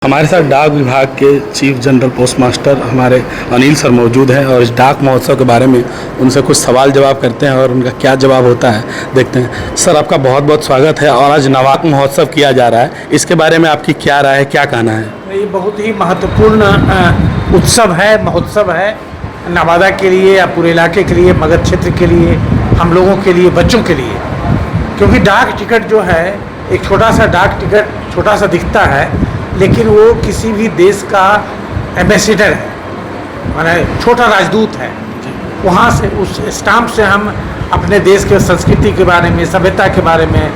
हमारे साथ डाक विभाग के चीफ जनरल पोस्ट मास्टर हमारे अनिल सर मौजूद हैं और इस डाक महोत्सव के बारे में उनसे कुछ सवाल जवाब करते हैं और उनका क्या जवाब होता है देखते हैं। सर, आपका बहुत बहुत स्वागत है। और आज नवाक महोत्सव किया जा रहा है, इसके बारे में आपकी क्या राय है, क्या कहना है? ये बहुत ही महत्वपूर्ण उत्सव है, महोत्सव है नवादा के लिए या पूरे इलाके के लिए, मगध क्षेत्र के लिए, हम लोगों के लिए, बच्चों के लिए। क्योंकि डाक टिकट जो है, एक छोटा सा डाक टिकट छोटा सा दिखता है, लेकिन वो किसी भी देश का एम्बेसडर है, माने छोटा राजदूत है। वहाँ से उस स्टाम्प से हम अपने देश के संस्कृति के बारे में, सभ्यता के बारे में,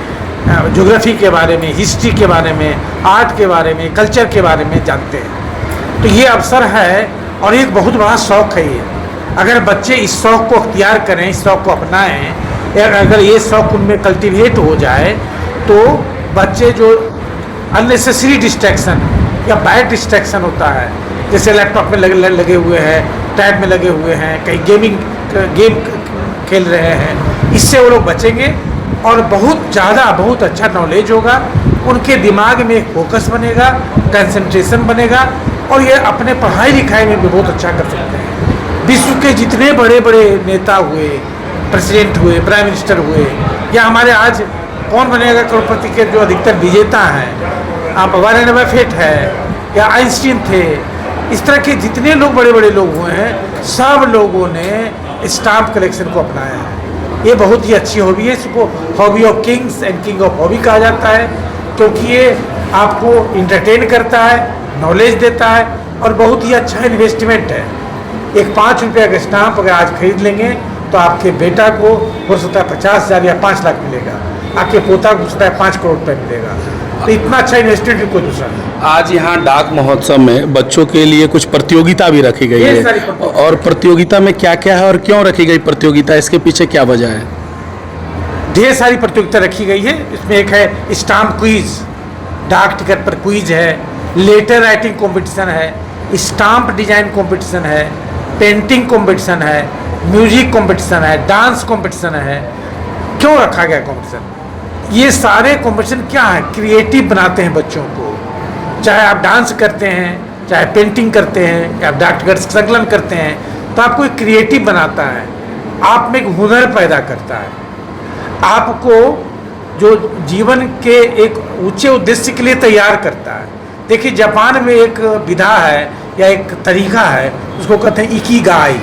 ज्योग्राफी के बारे में, हिस्ट्री के बारे में, आर्ट के बारे में, कल्चर के बारे में जानते हैं। तो ये अवसर है और एक बहुत बड़ा शौक़ है ये। अगर बच्चे इस शौक़ को अख्तियार करें, इस शौक़ को अपनाएं, अगर ये शौक़ उनमें कल्टिवेट हो जाए तो बच्चे जो अननेसेसरी डिस्ट्रैक्शन या बैड डिस्ट्रैक्शन होता है, जैसे लैपटॉप में लगे हुए हैं, टैब में लगे हुए हैं, कहीं गेम खेल रहे हैं, इससे वो लोग बचेंगे और बहुत अच्छा नॉलेज होगा। उनके दिमाग में फोकस बनेगा, कंसंट्रेशन बनेगा और ये अपने पढ़ाई लिखाई में भी बहुत अच्छा कर सकते हैं। विश्व के जितने बड़े बड़े नेता हुए, प्रेसिडेंट हुए, प्राइम मिनिस्टर हुए, या हमारे आज कौन बनेगा करोड़पति के जो अधिकतर विजेता हैं, आप वारेन बफेट है या आइंस्टीन थे, इस तरह के जितने लोग बड़े बड़े लोग हुए हैं, सब लोगों ने स्टाम्प कलेक्शन को अपनाया है। ये बहुत ही अच्छी हॉबी है, इसको hobby of Kings and king of hobby कहा जाता है, क्योंकि ये आपको इंटरटेन करता है, नॉलेज देता है और बहुत ही अच्छा इन्वेस्टमेंट है। एक 5 रुपये का स्टाम्प अगर आज खरीद लेंगे तो आपके बेटा को हो सकता है 50,000 या 5 लाख मिलेगा, आपके पोता को हो सकता है 5 करोड़ रुपये मिलेगा। तो इतना अच्छा इन्वेस्टमेंट कोई दूसरा नहीं। आज यहाँ डाक महोत्सव में बच्चों के लिए कुछ प्रतियोगिता भी रखी गई है, और प्रतियोगिता में क्या क्या है और क्यों रखी गई प्रतियोगिता, इसके पीछे क्या वजह है? ढेर सारी प्रतियोगिता रखी गई है। इसमें एक है स्टाम्प क्विज, डाक टिकट पर क्विज है, लेटर राइटिंग कंपटीशन है, स्टाम्प डिजाइन कंपटीशन है, पेंटिंग कंपटीशन है, म्यूजिक कंपटीशन है, डांस कंपटीशन है। क्यों रखा गया कंपटीशन? ये सारे कंपटीशन क्या है, क्रिएटिव बनाते हैं बच्चों को। चाहे आप डांस करते हैं, चाहे पेंटिंग करते हैं, या आप डाक टिकट संकलन करते हैं, तो आपको एक क्रिएटिव बनाता है, आप में एक हुनर पैदा करता है, आपको जो जीवन के एक ऊंचे उद्देश्य के लिए तैयार करता है। देखिए, जापान में एक विधा है या एक तरीका है, उसको कहते हैं इकिगाई।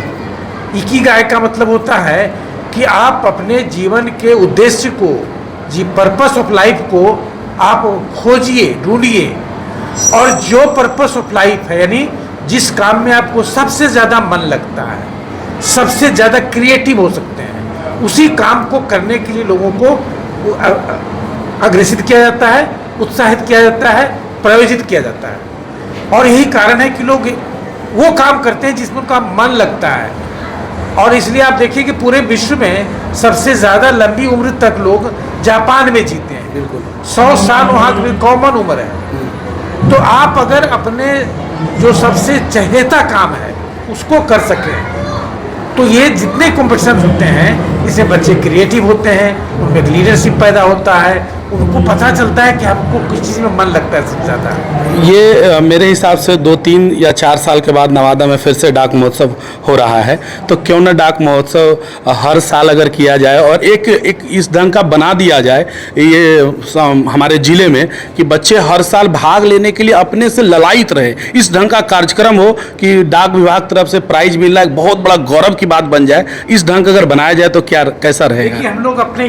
इकिगाई का मतलब होता है कि आप अपने जीवन के उद्देश्य को, पर्पस ऑफ लाइफ को आप खोजिए, ढूंढिए, और जो पर्पस ऑफ लाइफ है, यानी जिस काम में आपको सबसे ज़्यादा मन लगता है, सबसे ज़्यादा क्रिएटिव हो सकते हैं, उसी काम को करने के लिए लोगों को अग्रेसित किया जाता है, उत्साहित किया जाता है, प्रायोजित किया जाता है। और यही कारण है कि लोग वो काम करते हैं जिसमें उनका मन लगता है। और इसलिए आप देखिए कि पूरे विश्व में सबसे ज़्यादा लंबी उम्र तक लोग जापान में जीते हैं। बिल्कुल 100 साल वहाँ की कॉमन उम्र है। तो आप अगर अपने जो सबसे चहेता काम है उसको कर सकें, तो ये जितने कॉम्पिटिशन होते हैं, इससे बच्चे क्रिएटिव होते हैं, उनमें लीडरशिप पैदा होता है, उनको पता चलता है कि हमको किस चीज़ में मन लगता है सबसे ज़्यादा। ये मेरे हिसाब से 2, 3 या 4 साल के बाद नवादा में फिर से डाक महोत्सव हो रहा है, तो क्यों ना डाक महोत्सव हर साल अगर किया जाए और एक इस ढंग का बना दिया जाए ये हमारे ज़िले में, कि बच्चे हर साल भाग लेने के लिए अपने से ललायित रहे। इस ढंग का कार्यक्रम हो कि डाक विभाग तरफ से प्राइज मिलना एक बहुत बड़ा गौरव की बात बन जाए। इस ढंग अगर बनाया जाए तो कैसा रहेगा? देखिए, हम लोग अपने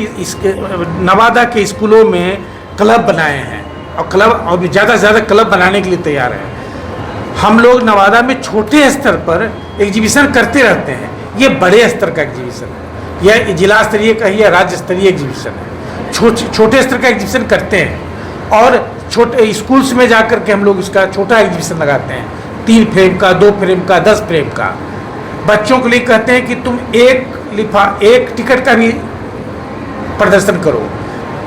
नवादा के स्कूलों में क्लब बनाए हैं और क्लब और ज़्यादा से ज़्यादा क्लब बनाने के लिए तैयार हैं। हम लोग नवादा में छोटे स्तर पर एग्जीबिशन करते रहते हैं। ये बड़े स्तर का एग्जीबिशन है, यह जिला स्तरीय का ही या राज्य स्तरीय एग्जीबिशन है। छोटे स्तर का एग्जीबिशन करते हैं और छोटे स्कूल्स में जाकर के हम लोग इसका छोटा एग्जीबिशन लगाते हैं, 3 फ्रेम का, 2 फ्रेम का, 10 फ्रेम का। बच्चों के लिए कहते हैं कि तुम एक टिकट का भी प्रदर्शन करो,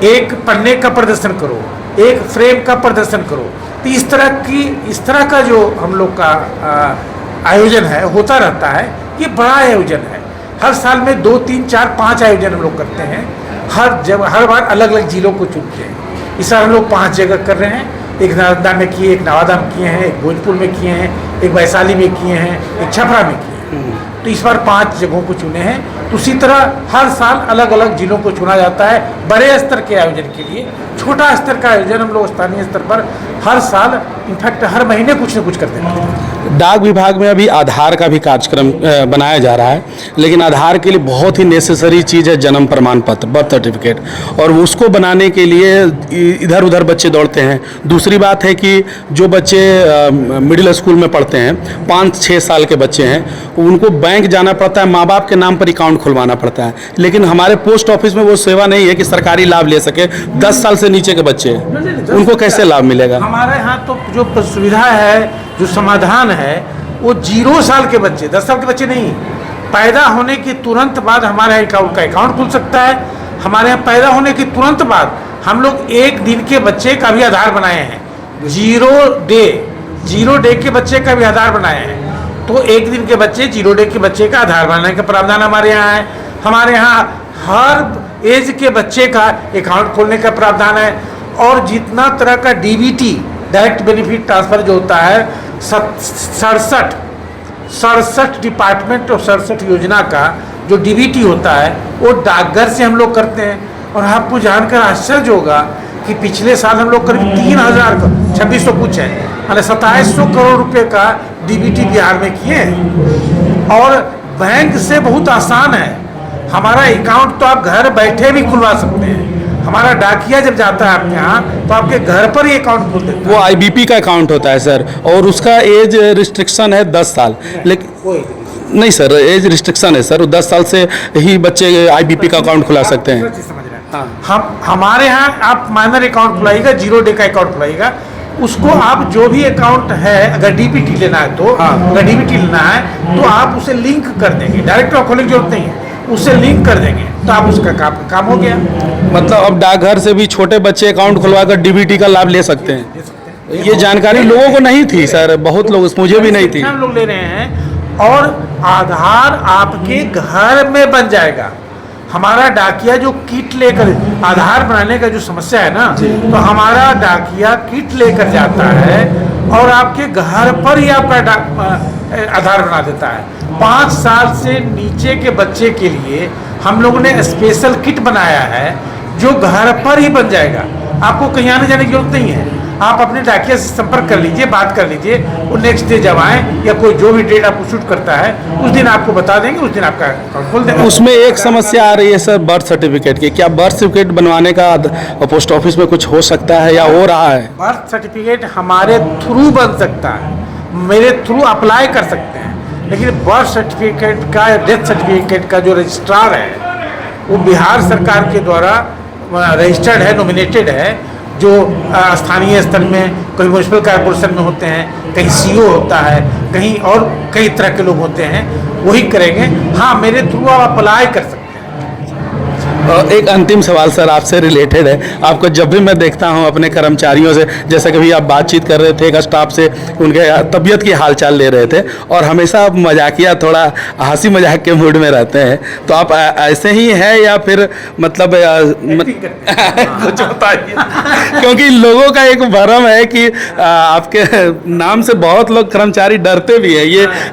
एक पन्ने का प्रदर्शन करो, एक फ्रेम का प्रदर्शन करो। तो इस तरह का जो हम लोग का आयोजन है होता रहता है। ये बड़ा आयोजन है, हर साल में 2, 3, 4, 5 आयोजन हम लोग करते हैं। हर बार अलग अलग जिलों को चुनते हैं। इस साल हम लोग 5 जगह कर रहे हैं एक नालंदा में किए, एक नवादा में किए हैं, एक भोजपुर में किए हैं, एक वैशाली में किए हैं, एक छपरा में किए हैं। तो इस बार 5 जगहों को चुने हैं। तो उसी तरह हर साल अलग अलग जिलों को चुना जाता है बड़े स्तर के आयोजन के लिए। छोटा स्तर का आयोजन हम लोग स्थानीय स्तर पर हर साल, इनफैक्ट हर महीने कुछ न कुछ करते हैं। डाक विभाग में अभी आधार का भी कार्यक्रम बनाया जा रहा है, लेकिन आधार के लिए बहुत ही नेसेसरी चीज़ है जन्म प्रमाण पत्र, बर्थ सर्टिफिकेट, और उसको बनाने के लिए इधर उधर बच्चे दौड़ते हैं। दूसरी बात है कि जो बच्चे मिडिल स्कूल में पढ़ते हैं, 5-6 साल के बच्चे हैं, उनको बैंक जाना पड़ता है, माँ बाप के नाम पर अकाउंट खुलवाना पड़ता है। लेकिन हमारे पोस्ट ऑफिस में वो सेवा नहीं है कि सरकारी लाभ ले सके। 10 साल से नीचे के बच्चे हैं, उनको कैसे लाभ मिलेगा? हमारे यहाँ तो जो सुविधा है, जो समाधान है, वो 0 साल के बच्चे, 10 साल के बच्चे नहीं, पैदा होने के तुरंत बाद हमारे यहाँ का अकाउंट खुल सकता है। हमारे यहाँ पैदा होने के तुरंत बाद हम लोग 1 दिन के बच्चे का भी आधार बनाए हैं। 0 डे के बच्चे का भी आधार बनाए हैं। तो 1 दिन के बच्चे, 0 डे के बच्चे का आधार बनाने का प्रावधान हमारे यहाँ है। हमारे यहाँ हर एज के बच्चे का अकाउंट खोलने का प्रावधान है। और जितना तरह का डीबीटी, डायरेक्ट बेनिफिट ट्रांसफर जो होता है, 67 डिपार्टमेंट और 67 योजना का जो डीबीटी होता है, वो डाकघर से हम लोग करते हैं। और आपको जानकर आश्चर्य होगा कि पिछले साल हम लोग करीब 3000 का, 2600 कुछ है, माने 2700 करोड़ रुपए का डीबीटी बिहार में किए हैं। और बैंक से बहुत आसान है। हमारा अकाउंट तो आप घर बैठे भी खुलवा सकते हैं। हमारा डाकिया जब जाता है आपके यहाँ, तो आपके घर पर ही अकाउंट खोल देता है। वो आईबीपी का अकाउंट होता है सर, और उसका एज रिस्ट्रिक्शन है 10 साल। लेकिन नहीं सर, एज रिस्ट्रिक्शन है सर, 10 साल से ही बच्चे आईबीपी का अकाउंट खुला सकते हैं। हम हमारे यहाँ आप माइनर अकाउंट खुलाइएगा, 0 डे का अकाउंट खुलाइएगा, उसको आप जो भी अकाउंट है, अगर डीबीटी लेना है तो, अगर डीबीटी लेना है तो आप उसे लिंक कर देंगे, डायरेक्ट खोलने की जरूरत नहीं है, उसे लिंक कर देंगे तो आप उसका काम हो गया। मतलब अब डाकघर से भी छोटे बच्चे अकाउंट खुलवाकर डीबीटी का लाभ ले सकते हैं। ये जानकारी लोगों को नहीं थी सर, बहुत लोग, मुझे भी नहीं थी। हम लोग ले रहे हैं और आधार आपके घर में बन जाएगा। हमारा डाकिया जो किट लेकर, आधार बनाने का जो समस्या है ना, तो हमारा डाकिया किट लेकर जाता है और आपके घर पर ही आपका आधार बना देता है। 5 साल से नीचे के बच्चे के लिए हम लोगों ने स्पेशल किट बनाया है जो घर पर ही बन जाएगा। आपको कहीं आने जाने की जरूरत नहीं है। आप अपने डाकिया से संपर्क कर लीजिए, बात कर लीजिए, वो नेक्स्ट डे जब आए या कोई जो भी डेट आपको शूट करता है उस दिन आपको बता देंगे, उस दिन आपका अकाउंट खोल देंगे। उसमें एक समस्या आ रही है सर, बर्थ सर्टिफिकेट की। क्या बर्थ सर्टिफिकेट बनवाने का पोस्ट ऑफिस में कुछ हो सकता है या हो रहा है? बर्थ सर्टिफिकेट हमारे थ्रू बन सकता है, मेरे थ्रू अप्लाई कर सकते हैं, लेकिन बर्थ सर्टिफिकेट का, डेथ सर्टिफिकेट का जो रजिस्ट्रार है, वो बिहार सरकार के द्वारा रजिस्टर्ड है, नॉमिनेटेड है। जो स्थानीय स्तर में कहीं म्यूनिसिपल कॉर्पोरेशन में होते हैं, कहीं सीओ होता है, कहीं और कई तरह के लोग होते हैं, वही करेंगे। हाँ, मेरे थ्रू आप अप्लाई कर सकते हैं। एक अंतिम सवाल सर आपसे रिलेटेड है। आपको जब भी मैं देखता हूं अपने कर्मचारियों से, जैसे कभी आप बातचीत कर रहे थे एक स्टाफ से, उनके तबीयत की हालचाल ले रहे थे, और हमेशा आप मजाकिया, थोड़ा हंसी मजाक के मूड में रहते हैं, तो आप ऐसे ही हैं या फिर मतलब कुछ बताइए? क्योंकि लोगों का एक भ्रम है कि आपके नाम से बहुत लोग कर्मचारी डरते भी हैं।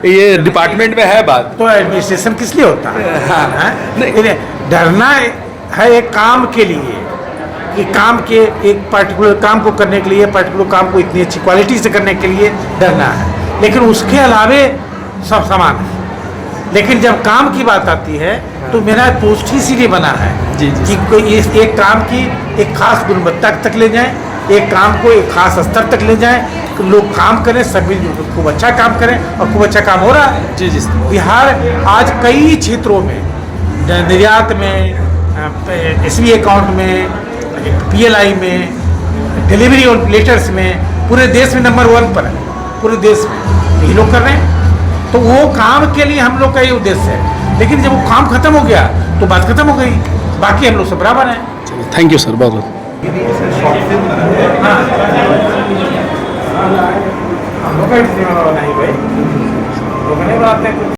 ये डिपार्टमेंट में है बात। तो एडमिनिस्ट्रेशन किस लिए होता है? नहीं, डरना है एक काम के लिए, कि काम के एक पर्टिकुलर काम को करने के लिए, पर्टिकुलर काम को इतनी अच्छी क्वालिटी से करने के लिए डरना है, लेकिन उसके अलावे सब समान है। लेकिन जब काम की बात आती है तो मेरा पोस्ट ही इसीलिए बना है कि कोई एक काम की एक खास गुणवत्ता तक ले जाएं, एक काम को एक खास स्तर तक ले जाएं, लोग काम करें, सभी खूब अच्छा काम करें, और खूब अच्छा काम हो रहा है। जी। बिहार आज कई क्षेत्रों में, निर्यात में, एसबी अकाउंट में, पीएलआई में, डिलीवरी और लेटर्स में, पूरे देश में नंबर 1 पर है, पूरे देश में यही लोग कर रहे हैं। तो वो काम के लिए हम लोग का ये उद्देश्य है। लेकिन जब वो काम खत्म हो गया तो बात खत्म हो गई, बाकी हम लोग सब बराबर हैं। थैंक यू सर, बहुत बहुत। हम लोग का नहीं भाई, लोग नहीं बनाते हैं।